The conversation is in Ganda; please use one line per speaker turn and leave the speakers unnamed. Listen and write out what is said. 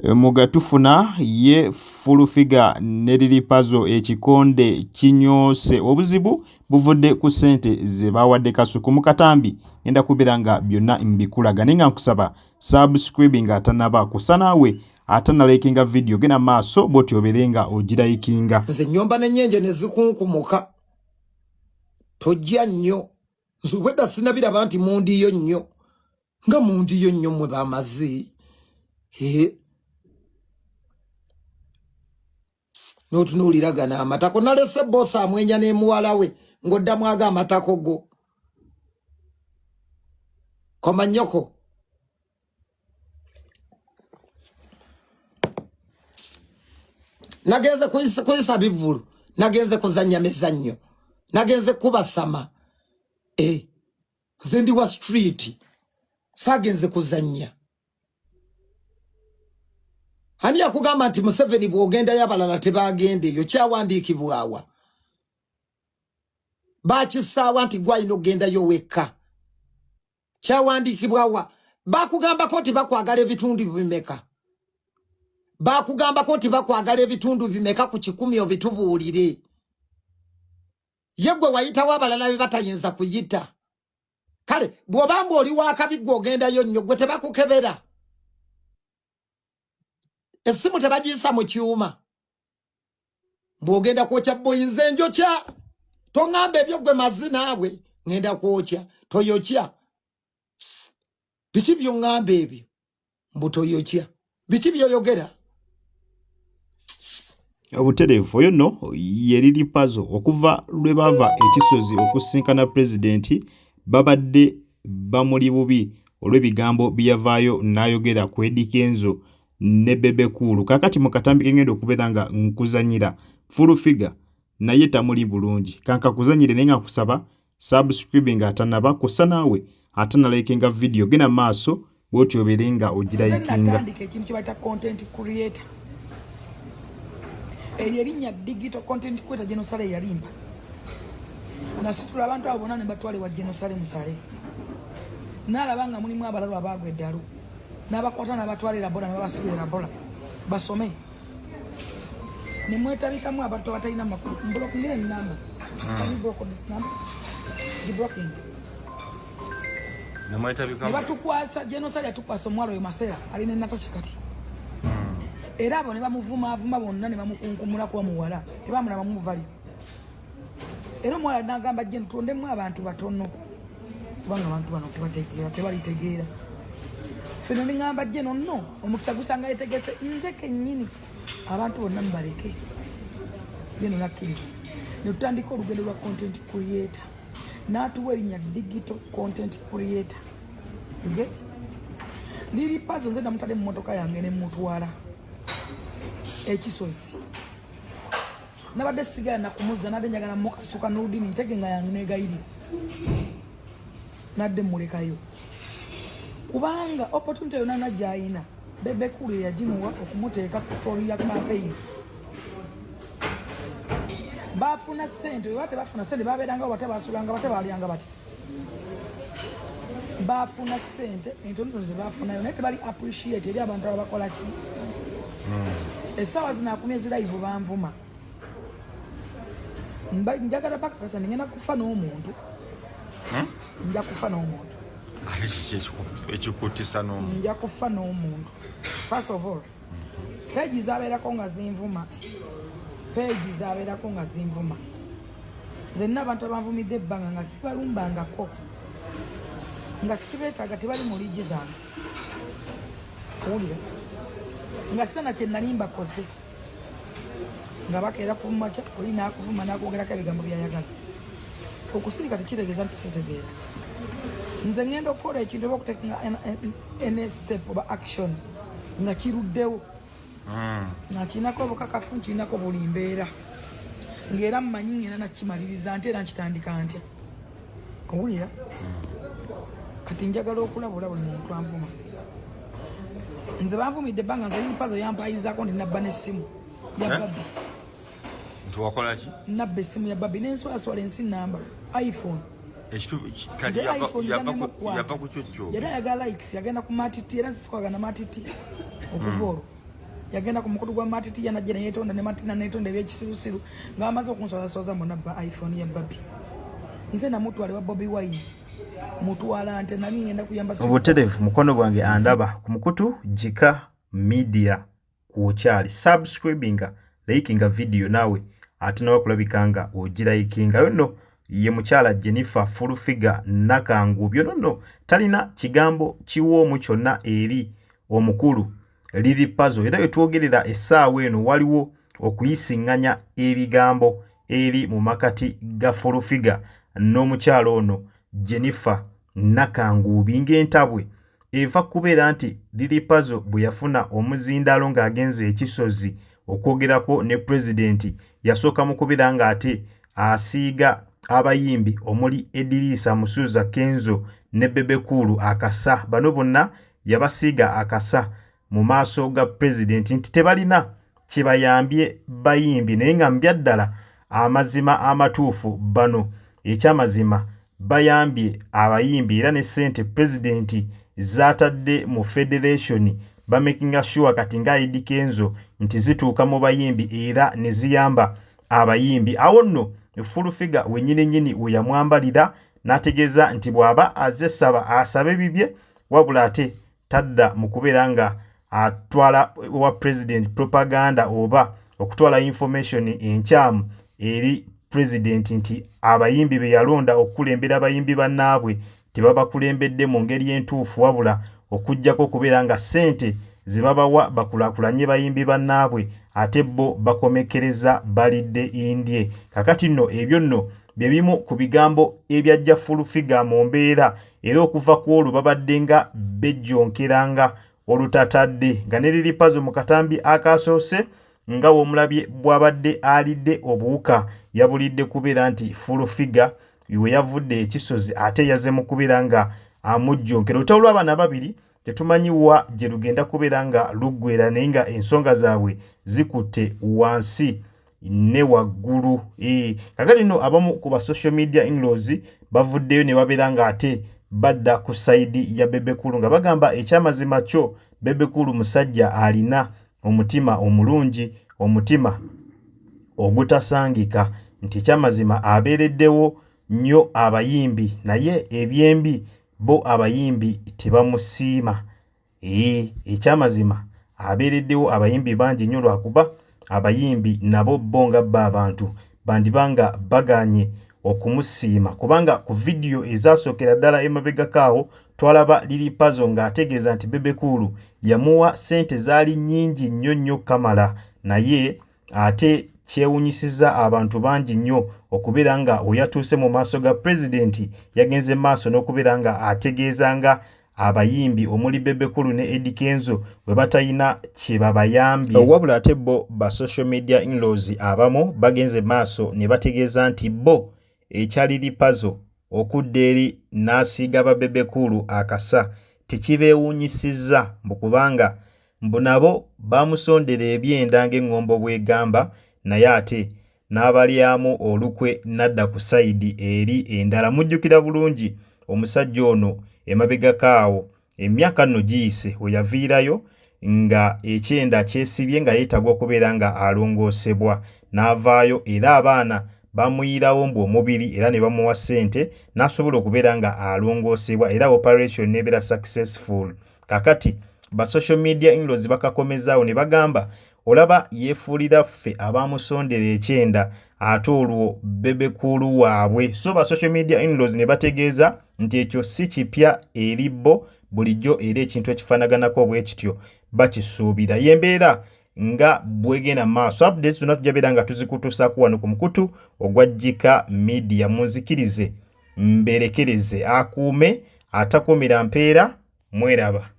mugatufuna ye fulufiga neriripazo ekikonde kinyoose obuzibu buvudde ku ssente ze bawadde Kasuku mu katambi enda kubiranga byonna mbikulaga ninga nkusaba subscribing atanaba kusanaawe atanalayikinga video gena maaso boti oberenga ogirayikinga
nze nyomba n'ennyenje ne zikunkumuka tojja nnyo nzubwedda sinabiraba nti mundiyo nnyo nga mundiyo nnyo mwe bamazi n'otunuuliragana amatako nalese bosa amwenya n'emuwala we ng'oddamu aga amatako go koma nnyoko nagenze kuyisa bivulu nagenze kuzannya mizannyo nagenze kubasama nze ndi wa street saagenze kuzannya ani yakugamba nti Museveni bw'ogendayo abalala tebaagendeeyo kyawandiikibwawa baakisaawa nti gwalina okugendayo wekka kyawandiikibwawa baakugambako nti bakwagala ebitundu bimeka baakugambako nti bakwagala ebitundu bimeka ku 10 obitubuulire ye gwe wayitawo abalala be batayinza kuyita kale bw'obamba oli wakabi gwe ogendayo nnyo gwe tebakukebera esimu tebagiyisa mu kyuma bw'ogenda kwokya boyinze njokya toŋŋamba ebyo gwe mazi naawe ŋŋenda kwokya toyokya biki by'oŋŋamba ebyo mbu toyokya biki by'oyogera
obutereevu oyo nno yeriri pazo okuva lwe bava ekisozi okusinkana pulezidenti babadde bamuli bubi olw'ebigambo byavaayo n'ayogera ku Eddy Kenzo ne Bebe Cool kakati mu katambi kengenda okubeera nga nkuzanyira fulufiga naye tamuli bulungi kanka kuzanyire naye nga kusaba subscribing atanaba kusa naawe atanalayikinga video gena maaso bwoti obeere nga ogirayikinga
ekintu kibayita content creator erinnya digital content creator Genosale yalimba nasitula abantu abo bonna ne batwale wa Genosale musale nalaba nga mulimu abalalo abagwa eddalu n'abakwata n'abatwalira bola ne babasibira bola basome ne mwetabikamu abantu abatalina makulu mbuloko ngire namba ani broko this number the blocking
ne mwetabikamu
ne batukwasa Genosale atukwasa omwalo oyo Masera alina Natasha kati era abo ne bamuvuma bonna ne bamukunkumula kuba muwala tebamulaba muvali era omwala n'agamba Geno tondemu abantu batono kubanga abantu bano tebalitegeera feno ningamba Geno nno omukisa gusanga yetegese nze kennyini abantu bonna mubaleke Geno nakkiriza ne tutandika olugendo lwa content creator n'atuwa erinnya digital content creator uget liri pazo nze namutadde mu motoka yange ne mutwala ekisozi nabadde sigala nakumuza nadde njagala mukasuka n'oludini ntege nga yange negayiri nadde mulekayo kubanga opportunity yonna najayina Bebe Cool yagimuwa okumuteeka ku ya campaign bafuna sente bwe bafuna sente babeeranga bate basulanga bate balyanga bate bafuna sente entonotono ze bafunayo naye tebali appreciate eri abantu abakola ki essaawa zino akumya ezirayivu banvuma njagala bakakasa ningenda kufa n'omuntu nja kufa n'omuntu
ekikutisa n'omuntu
nja kufa n'omuntu first of all peegi zabeerako nga zinvuma nzenna abantu abanvumidde ebbanga nga sibalumbangako nga sibeetaaga tebali mu liigi zange owulira nga sina kye nali mbakoze nga bakeera kumakya oli nakuvuma nakwogerako ebigambo byayagala okusirika tekitegeeza nti sisegeera nze ngenda okukola ekintu oba okutekinga ene step oba action nga kiruddewo nga kirinako obukakafu nkirinako buli mbeera ng'era mmanyi ngenda nakimaliriza nti era nkitandika ntya owulira kati njagala okulabula buli muntu anvuma nze banvumidde ebbanga nze lipazo yampayizaako ndi nabba n'essimu ya Babbi
nti wakola ki
nabba essimu ya Babbi n'enswalaswala ensi namba iPhone
yava ku kyokyo
yali ayagala likes yagenda ku matiti era nsikwagana matiti okuva olwo yagenda ku mukutu gwa matiti yanajja neyetonda ne matina neyetonda ebyekisirusiru ng'amaze okunsozasoza munabba iPhone ya Babi nze namutwale wa Bobi Wine mutwala ante nani ngenda kuyamba
obuterevu mukono gwange andaba ku mukutu Jika Media kuokyali subscribinga likinga video nawe ate nawe kulabikanga ogirayikinga yonno ye mukyala Jennifer full figure nakangu byonono talina kigambo kiwoomu kyonna eri omukulu Lily Puzzle era yetwogerera essaawa eno waliwo okuyisinganya ebigambo eri mu makati ga full figure n'omukyalo ono Jennifer nakangu ng'entabwe eva kubeera nti Lily Puzzle bwe yafuna omuzindalo ng'agenze ekisozi okwogerako ne pulezidenti yasooka mu kubeera ng'ate asiiga abayimbi omuli Edirisa Musuuza Kenzo ne Bebe Cool akasa bano bonna yabasiiga akasa mu maaso ga pulezidenti nti tebalina kibayambye bayimbi naye nga mbyaddala amazima amatuufu bano ekyamazima bayambye abayimbi era ne ssente pulezidenti zatadde mu federation bamakinga sure kati nga Eddy Kenzo nti zituuka mu bayimbi era ne ziyamba abayimbi awo nno full figure wenyini we yamwambalira n'ategeeza nti bw'aba azesaba asabe bibye wabula ate tadda mu kubeera nga atwala wa president propaganda oba okutwala information enkyamu eri president nti abayimbi be yalonda okukulembera abayimbi bannaabwe tebabakulembedde mu ngeri entuufu wabula okujjako kubeera nga ssente zibabawa bakulaakulanye bayimbi bannaabwe ate bo bakomekereza balidde indye kakati nno ebyo nno bye bimu ku bigambo ebyajja full figure mu mbeera era okuva ku olwo babadde nga bejjonkeranga olutatadde nga ne Lily Puzzle mu katambi akasoose nga w'omulabye bw'abadde alidde obuwuka yabulidde kubeera nti full figure we yavudde ekisozi ate yaze mu kubeera nga amujjonkera olutalo lw'abaana babiri tetumanyiwa gye lugenda kubeera nga luggwera naye nga ensonga zaabwe zikutte wansi ne waggulu kakati nno abamu ku ba social media in-laws bavuddeyo ne babeera nga ate badda ku sayidi ya Bebe Cool nga bagamba ekyamazima kyo Bebe Cool musajja alina omutima omulungi omutima ogutasangika nti ekyamazima abeereddewo nnyo abayimbi naye ebyembi bo abayimbi tebamusiima ekyamazima abeereddewo abayimbi bangi nnyo lwakuba abayimbi nabo bo nga bba abantu bandibanga baganye okumusiima kubanga ku vidiyo ezasookera ddala emabegakaawo twalaba Lily Puzzle ng'ategeeza nti Bebe Cool yamuwa ssente zaali nnyingi nnyo kamala naye ate kyewunyisiza abantu bangi nnyo okubeera nga oyatuuse mu maaso ga pulezidenti yagenze maaso n'okubeera nga ategeeza nga abayimbi omuli Bebe Cool ne Eddy Kenzo bwe batayina kye babayambye wabula ate bo ba social media in-laws abamu bagenze maaso ne bategeeza nti bo ekya Lily Puzzle okudda eri n'asiiga ba Bebe Cool akasa tekibeewuunyisizza kubanga mbu nabo bamusondera ebyenda ng'eŋŋombo bw'egamba naye ate n'abalyamu olukwe nadda ku sayidi eri endala mujjukira bulungi omusajja ono emabegakaawo emyaka nno giyise we yaviirayo nga ekyenda kyesibye nga yeetagwa okubeera nga alongoosebwa n'avaayo era abaana bamuyirawo mbu omubiri era ne bamuwa ssente n'asobola okubeera nga alongoosebwa era operation nebeera successful kakati ba social media in-laws bakakomezaawo ne bagamba olaba yeefuulira ffe abamusondera ekyenda ate olwo Bebe Cool waabwe so ba social media in-laws ne bategeeza nti ekyo si kipya eri bo bulijjo era ekintu ekifaanaganako bwe kityo bakisuubira yembeera nga bwegenda maaso updates zonna tujja beera nga tuzikutuusaako wano ku mukutu ogwa Jika Media munzikirize mberekereze akuume atakumira mpeera mweraba